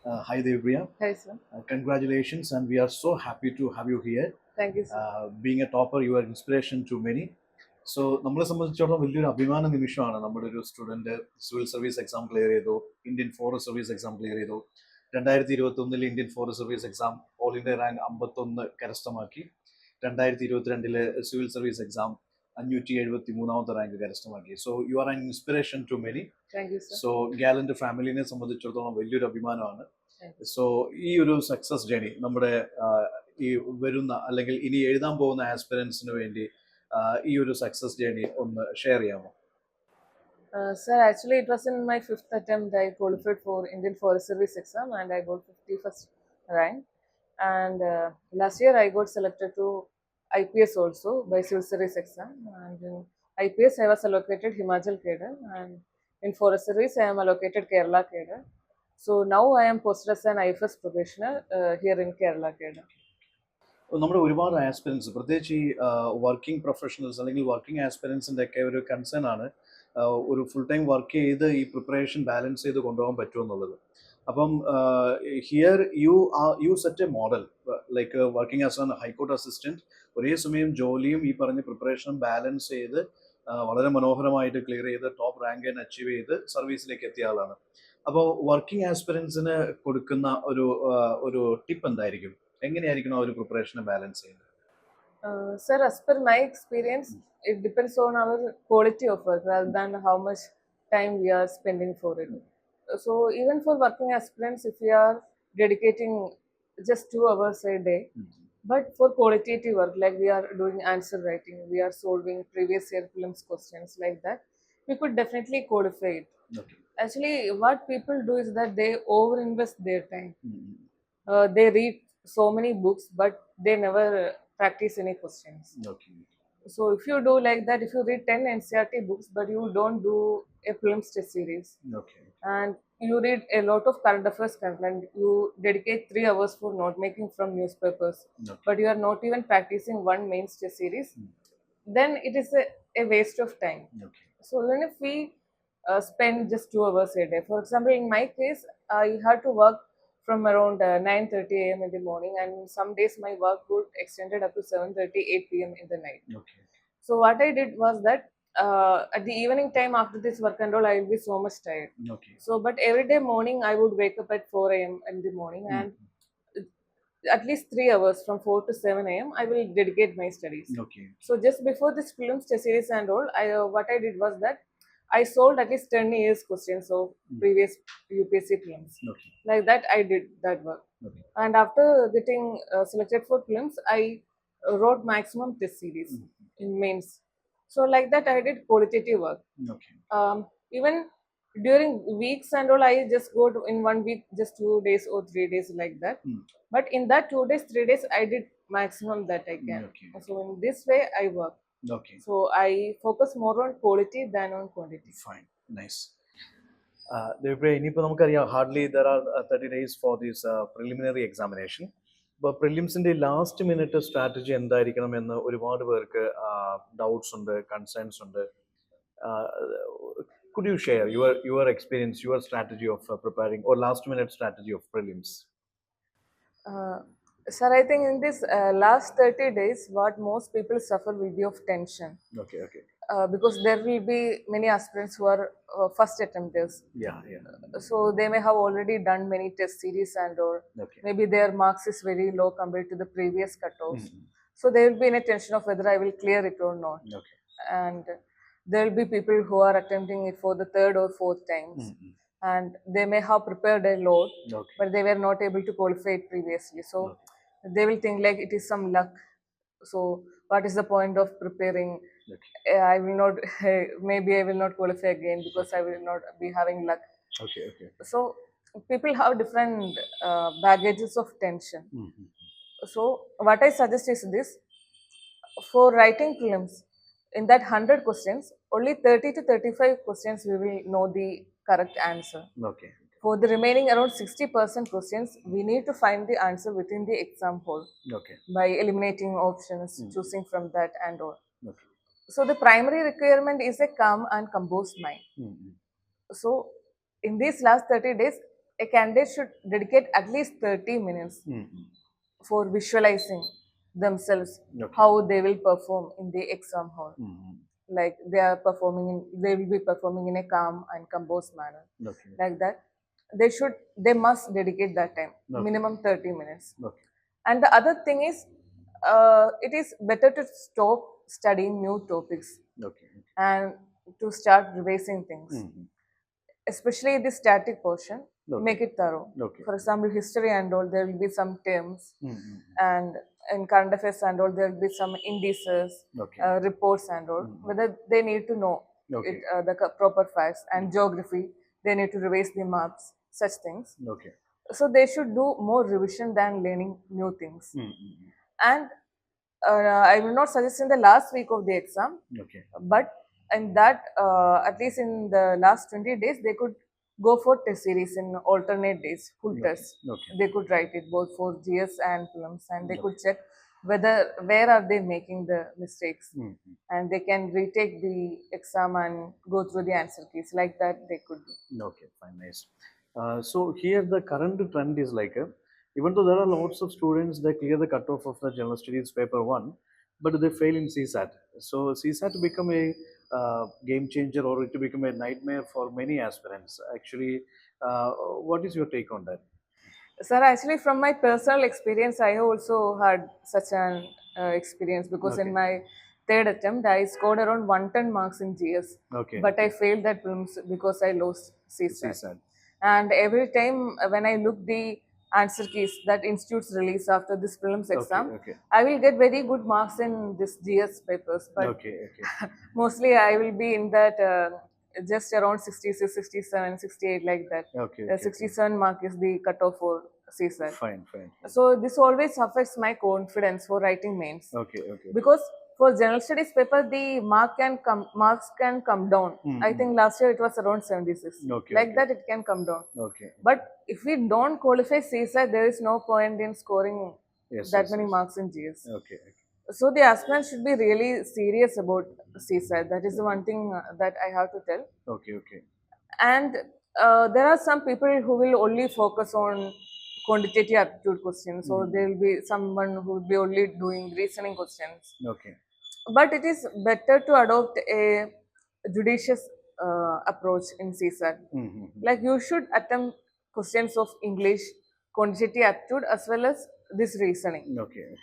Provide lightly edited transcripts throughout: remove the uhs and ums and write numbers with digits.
Hi Devipriya. Hi, sir. Congratulations, and we are so happy to have you here. Thank you, sir. Being a topper, you are inspiration to many. So നമ്മളെ സംബന്ധിച്ചിടത്തോളം വലിയൊരു അഭിമാന നിമിഷമാണ് നമ്മുടെ ഒരു student civil service exam clear ചെയ്തു, Indian forest service exam clear ചെയ്തു. 2021 Indian forest service exam all India rank 51 കരസ്ഥമാക്കി. 2022 സിവിൽ സർവീസ് എക്സാം 573 റാങ്ക് കരസ്ഥമാക്കി. So you are an inspiration to many. Thank you, sir. So gallant ഫാമിലിനെ സംബന്ധിച്ചിടത്തോളം വലിയൊരു അഭിമാനമാണ്. So ഈ ഒരു സക്സസ് ജേണി നമ്മുടെ ഈ വരുന്ന അല്ലെങ്കിൽ ഇനി എഴുതാൻ പോകുന്ന ആസ്പിറൻസിന് വേണ്ടി ഈ ഒരു സക്സസ് ജേണി ഒന്ന് ഷെയർ ചെയ്യാമോ? Sir, actually, it was in my fifth attempt I qualified for Indian Forest Service exam and I got 51st rank. And last year I got selected to IPS also by Civil Service exam. And in IPS I was allocated Himachal cadre, and in Forest Service I am allocated Kerala cadre. So now I am posted as an IFS probationer here in Kerala cadre. നമ്മുടെ ഒരുപാട് aspirants, പ്രത്യേകിച്ച് ഈ working professionals അല്ലെങ്കിൽ working ആസ്പിറൻസിൻ്റെ ഒക്കെ ഒരു concern ആണ് ഒരു full time work ചെയ്ത് ഈ പ്രിപ്പറേഷൻ ബാലൻസ് ചെയ്ത് കൊണ്ടുപോകാൻ പറ്റുമെന്നുള്ളത്. അപ്പം here you set a model like working as an high court assistant, ഒരേ സമയം ജോലിയും ഈ പറഞ്ഞ പ്രിപ്പറേഷനും ബാലൻസ് ചെയ്ത് വളരെ മനോഹരമായിട്ട് ക്ലിയർ ചെയ്ത് ടോപ്പ് റാങ്ക് അച്ചീവ് ചെയ്ത് സർവീസിലേക്ക് എത്തിയ ആളാണ്. അപ്പോൾ വർക്കിംഗ് ആസ്പിറൻസിന് കൊടുക്കുന്ന ഒരു ടിപ്പ് എന്തായിരിക്കും? എങ്ങനെയായിരിക്കണം ഒരു പ്രിപ്പറേഷനെ ബാലൻസ് ചെയ്യുന്നത്? Sir, as per my experience, it depends on our quality of work rather than how much time we are spending for it. So even for working aspirants, if we are dedicating just 2 hours a day, but for qualitative work, like we are doing answer writing, we are solving previous year films questions like that, we could definitely qualify it. Okay. Actually, what people do is that they overinvest their time. They read so many books, but they never practice any questions. Okay. So if you do like that, if you read 10 NCRT books, but you don't do a films test series, Okay. and you read a lot of current affairs content, you dedicate 3 hours for note making from newspapers, Okay. but you are not even practicing one main test series, then it is a waste of time. Okay. So even if we spend just 2 hours a day, for example, in my case, I had to work from around 9:30 a.m. in the morning, and some days my work would extended up to 7:30, 8 p.m. in the night. Okay. So what I did was that at the evening time after this work and all, I will be so much tired. Okay. So, but every day morning I would wake up at 4 a.m. in the morning, and at least 3 hours from 4 to 7 a.m. I will dedicate my studies. Okay. So just before this films test series and all, what I did was that I solved at least 10 years questions of previous UPSC films. Okay. Like that, I did that work. Okay. And after getting selected for films, I wrote maximum test series in mains. So like that, I did qualitative work. Okay. Even during weeks and all, I just go to in 1 week, just 2 days or 3 days like that. But in that 2 days, 3 days, I did maximum that I can. Okay. So in this way, I work. Okay. So I focus more on quality than on quantity. Fine. Nice. ഇനിയിപ്പോൾ നമുക്കറിയാം hardly there are 30 days for this preliminary examination. ഇപ്പോൾ പ്രിലിംസിൻ്റെ last minute strategy എന്തായിരിക്കണം എന്ന് ഒരുപാട് പേർക്ക് doubts ഉണ്ട്, concerns ഉണ്ട്. Could you share your experience, your strategy of preparing or last minute strategy of prelims? Sir, I think in this last 30 days, what most people suffer will be of tension. Okay. Okay. Because there will be many aspirants who are first attempters. Yeah. Yeah. So they may have already done many test series and all. Okay. Maybe their marks is very low compared to the previous cutoffs. So they will be in a tension of whether I will clear it or not. Okay. And there will be people who are attempting it for the third or fourth times. And they may have prepared a lot, Okay. but they were not able to qualify it previously. So they will think like it is some luck. So what is the point of preparing? Okay. I will not, maybe I will not qualify again because I will not be having luck. Okay. Okay. So people have different baggages of tension. So what I suggest is this: for writing prelims, in that 100 questions, only 30 to 35 questions we will know the correct answer. Okay. For the remaining around 60% questions, we need to find the answer within the exam hall. Okay. By eliminating options, choosing from that and all. Okay. So the primary requirement is a calm and composed mind. So in these last 30 days, a candidate should dedicate at least 30 minutes for visualizing themselves, Okay. how they will perform in the exam hall. Like they will be performing in a calm and composed manner. Okay. Like that, they must dedicate that time, Okay. minimum 30 minutes. Okay. And the other thing is, it is better to stop studying new topics Okay. and to start revising things, especially the static portion. Okay. Make it thorough. Okay. For example, history and all, there will be some terms, Mm-hmm. and in current affairs and all, there will be some indices, Okay. reports and all. Whether they need to know Okay. the proper facts, and geography, they need to revise the maps, such things. Okay. So they should do more revision than learning new things. And I will not suggest in the last week of the exam, Okay. but in that, at least in the last 20 days, they could go for test series in alternate days, full tests. Okay. They could write it both for GS and prelims, and they could check where are they making the mistakes, and they can retake the exam and go through the answer keys. Like that, they could do. Okay, fine, nice. So here the current trend is like, even though there are lots of students, they clear the cutoff of the general studies paper 1, but they fail in CSAT. So CSAT become a game changer, or it become a nightmare for many aspirants. Actually, what is your take on that? Sir, actually, from my personal experience, I also had such an experience, because in my third attempt, I scored around 110 marks in GS. Okay. But I failed that prelims because I lost CSAT. CSAT. And every time when I look the answer keys that institutes release after this prelims exam, Okay. I will get very good marks in this GS papers. But Okay. mostly I will be in that just around 66, 67, 68, like that. Okay. 67 mark is the cutoff for CSAT. Fine. So this always affects my confidence for writing mains. Okay. Because for general studies paper, the marks can come down. I think last year it was around 76. Like that, it can come down. Okay. But if we don't qualify CSAT, there is no point in scoring that many marks in GS. Okay. So the aspirant should be really serious about CSAT. That is the one thing that I have to tell. Okay. And there are some people who will only focus on quantitative aptitude questions, or there will be someone who will be only doing reasoning questions. Okay. But it is better to adopt a judicious approach in CSAT. Like, you should attempt questions of English, quantitative aptitude, as well as this reasoning. Okay.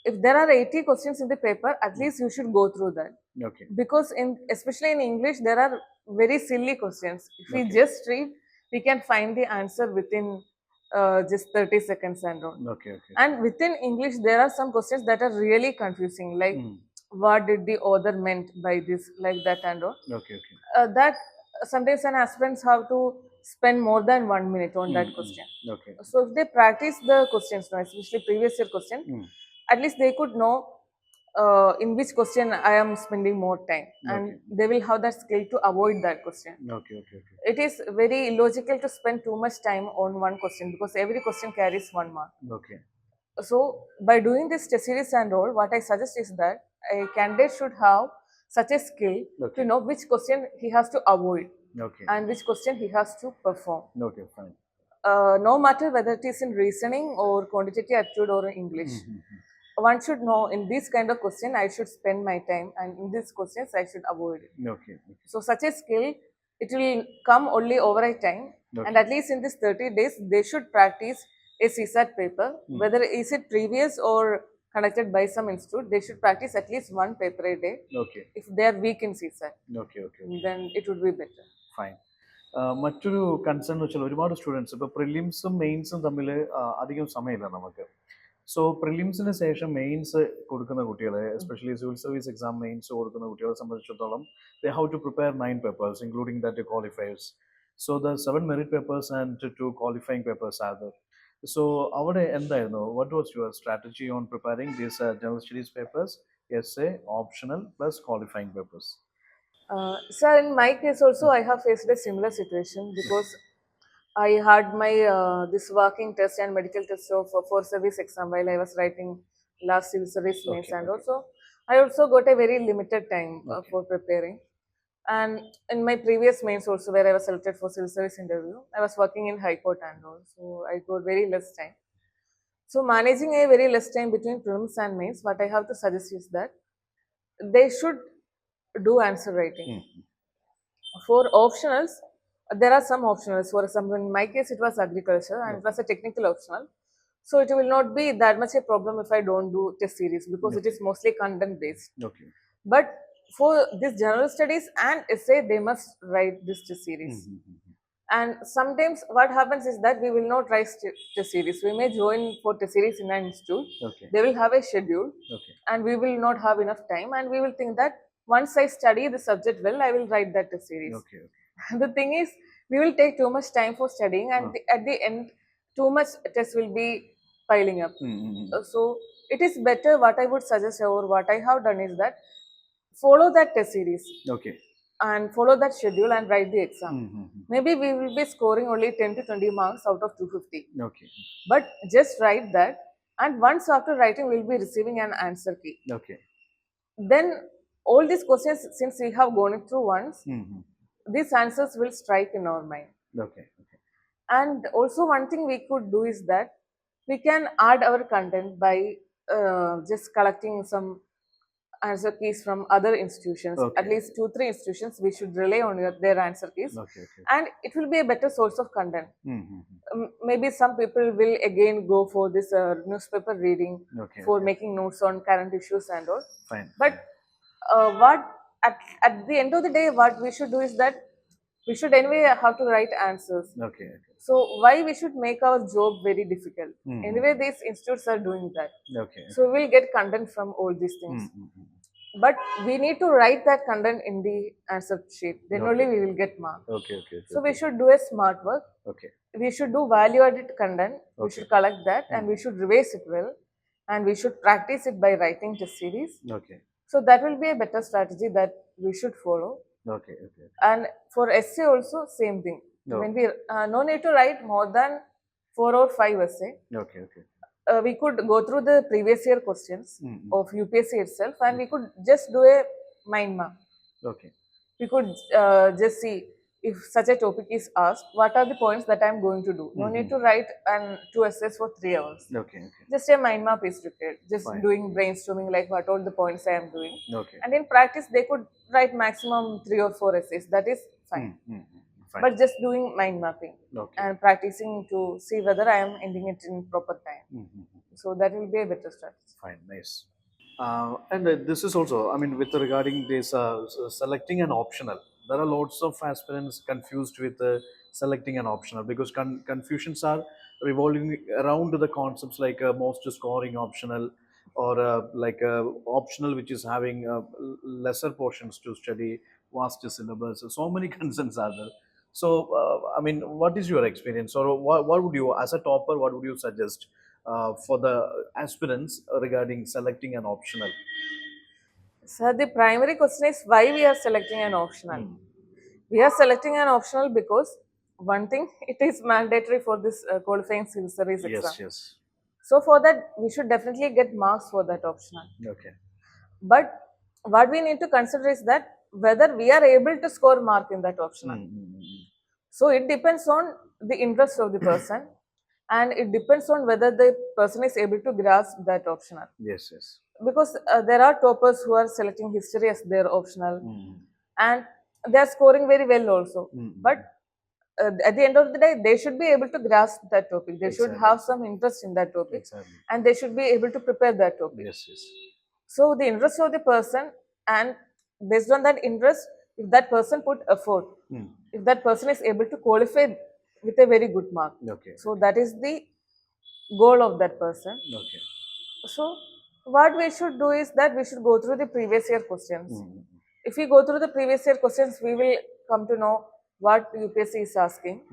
If there are 80 questions in the paper, at least you should go through that. Okay. Because especially in English, there are very silly questions. If we just read, we can find the answer within just 30 seconds and all. Okay. And within English, there are some questions that are really confusing, like what did the author meant by this, like that and all. Okay. That sometimes an aspirants have to spend more than 1 minute on that question. Okay. So if they practice the questions, especially previous year question, at least they could know in which question I am spending more time, and they will have that skill to avoid that question. Okay. It is very illogical to spend too much time on one question, because every question carries 1 mark. Okay. So by doing this test series and all, what I suggest is that a candidate should have such a skill to know which question he has to avoid and which question he has to perform. Okay, fine. No matter whether it is in reasoning or quantitative aptitude or English. One should know, in this kind of question I should spend my time, and in these questions I should avoid it. Okay. So such a skill, it will come only over a time, and at least in this 30 days they should practice a CSAT paper, whether is it previous or conducted by some institute. They should practice at least one paper a day. Okay. If they are weak in CSAT, okay. then it would be better. Fine. മറ്റൊരു concern എന്ന് വെച്ചാൽ ഒരുപാട് students ഇപ്പോൾ പ്രിലിംസും മെയിൻസും തമ്മിൽ അധികം സമയമില്ല നമുക്ക്. So പ്രിലിംസിന് ശേഷം മെയിൻസ് കൊടുക്കുന്ന കുട്ടികളെ, especially civil service exam mains കൊടുക്കുന്ന കുട്ടികളെ സംബന്ധിച്ചിടത്തോളം, they have to prepare 9 papers including that qualifiers. So the 7 merit papers and 2 qualifying papers are there. So അവിടെ എന്തായിരുന്നു, what was your strategy on preparing these general studies papers, essay, optional plus qualifying papers? Sir, in my case also, I have faced a similar situation, because I had my this working test and medical test of for service exam while I was writing last civil service mains, and also I also got a very limited time for preparing. And in my previous mains also, where I was selected for civil service interview, I was working in High Court and all, so I got very less time. So managing a very less time between prelims and mains, what I have to suggest is that they should do answer writing. For optionals, there are some optionals. For example, in my case, it was agriculture and it was a technical optional. So it will not be that much a problem if I don't do test series because it is mostly content based. Okay. But for this general studies and essay, they must write this test series. And sometimes what happens is that we will not write test series. We may join for test series in an institute. Okay. They will have a schedule, Okay. and we will not have enough time. And we will think that once I study the subject well, I will write that test series. Okay. The thing is, we will take too much time for studying, and at the end, too much tests will be piling up. So it is better. What I would suggest, or what I have done, is that follow that test series. Okay. And follow that schedule and write the exam. Maybe we will be scoring only 10 to 20 marks out of 250. Okay. But just write that, and once after writing, we will be receiving an answer key. Okay. Then all these questions, since we have gone through once, these answers will strike in our mind. Okay. And also one thing we could do is that we can add our content by just collecting some answer keys from other institutions. Okay. At least 2-3 institutions, we should rely on their answer keys. Okay. And it will be a better source of content. Maybe some people will again go for this newspaper reading, for making notes on current issues and all. Fine. But what at the end of the day, what we should do is that we should anyway have to write answers. Okay. So why we should make our job very difficult? Anyway, these institutes are doing that. Okay. So we will get content from all these things. But we need to write that content in the answer sheet. Then only we will get marks. Okay. So we should do a smart work. Okay. We should do value-added content. We should collect that and we should revise it well. And we should practice it by writing test series. Okay. So that will be a better strategy that we should follow. Okay. And for essay also, same thing. When we no need to write more than 4 or 5 essay. Okay. We could go through the previous year questions of UPSC itself, and we could just do a mind map. Okay. We could just see if such a topic is asked, what are the points that I am going to do. No need to write 2 essays for 3 hours. Okay. Just a mind map is required. Just doing brainstorming, like what all the points I am doing. Okay. And in practice, they could write maximum 3 or 4 essays. That is fine. Fine. But just doing mind mapping and practicing to see whether I am ending it in proper time. So that will be a better strategy. Fine, nice. And this is also, I mean, with regarding this selecting an optional, there are lots of aspirants confused with selecting an optional because confusions are revolving around the concepts like most scoring optional or like optional which is having lesser portions to study, vast syllabus. So many concerns are there. So, I mean, what is your experience, or what would you, as a topper, what would you suggest for the aspirants regarding selecting an optional? So the primary question is why we are selecting an optional. We are selecting an optional because one thing, it is mandatory for this qualifying civil service exam. Yes. So for that, we should definitely get marks for that optional. Okay. But what we need to consider is that whether we are able to score mark in that optional. So it depends on the interest of the person, and it depends on whether the person is able to grasp that optional. Yes. Because there are toppers who are selecting history as their optional, and they are scoring very well also. But at the end of the day, they should be able to grasp that topic. They should have some interest in that topic, and they should be able to prepare that topic. Yes. So the interest of the person, and based on that interest, if that person put effort, if that person is able to qualify with a very good mark, so that is the goal of that person. So what we should do is that we should go through the previous year questions. If we go through the previous year questions, we will come to know what UPSC is asking.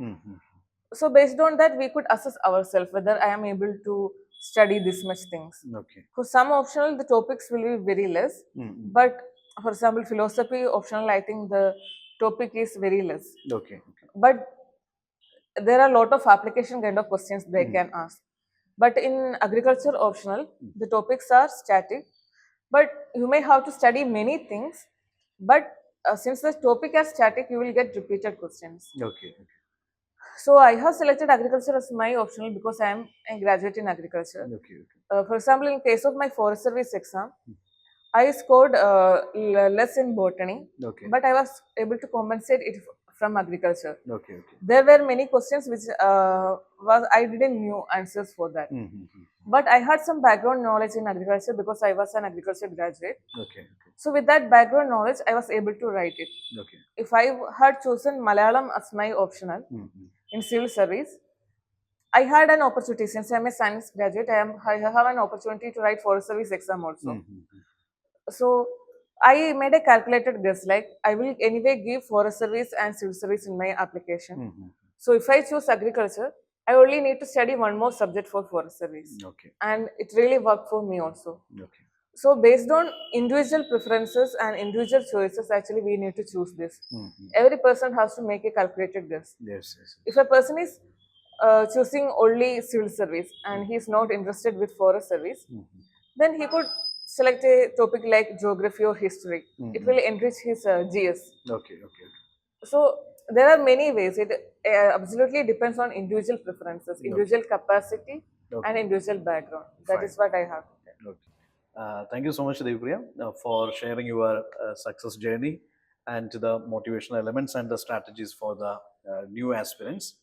So based on that, we could assess ourselves whether I am able to study this much things. For some optional, the topics will be very less. But for example, philosophy optional, I think the topic is very less. But there are a lot of application kind of questions they can ask. But in agriculture optional, the topics are static. But you may have to study many things. But since the topic is static, you will get repeated questions. Okay. So I have selected agriculture as my optional because I am a graduate in agriculture. Okay. For example, in case of my forest service exam, I scored less in botany, Okay. but I was able to compensate it from agriculture. Okay. There were many questions which was I didn't know answers for that. But I had some background knowledge in agriculture because I was an agriculture graduate. Okay. So with that background knowledge, I was able to write it. Okay. If I had chosen Malayalam as my optional in civil service, I had an opportunity since I am a science graduate. I have an opportunity to write forest service exam also. So I made a calculated guess, like I will anyway give forest service and civil service in my application. So if I choose agriculture, I only need to study one more subject for forest service. Okay. And it really worked for me also. Okay. So based on individual preferences and individual choices, actually we need to choose this. Every person has to make a calculated guess. Yes. If a person is choosing only civil service and he is not interested with forest service, then he could select a topic like geography or history. It will enrich his GS. Okay. So there are many ways. It absolutely depends on individual preferences, individual capacity, and individual background. That is what I have. Okay. Thank you so much, Devipriya, for sharing your success journey and the motivational elements and the strategies for the new aspirants.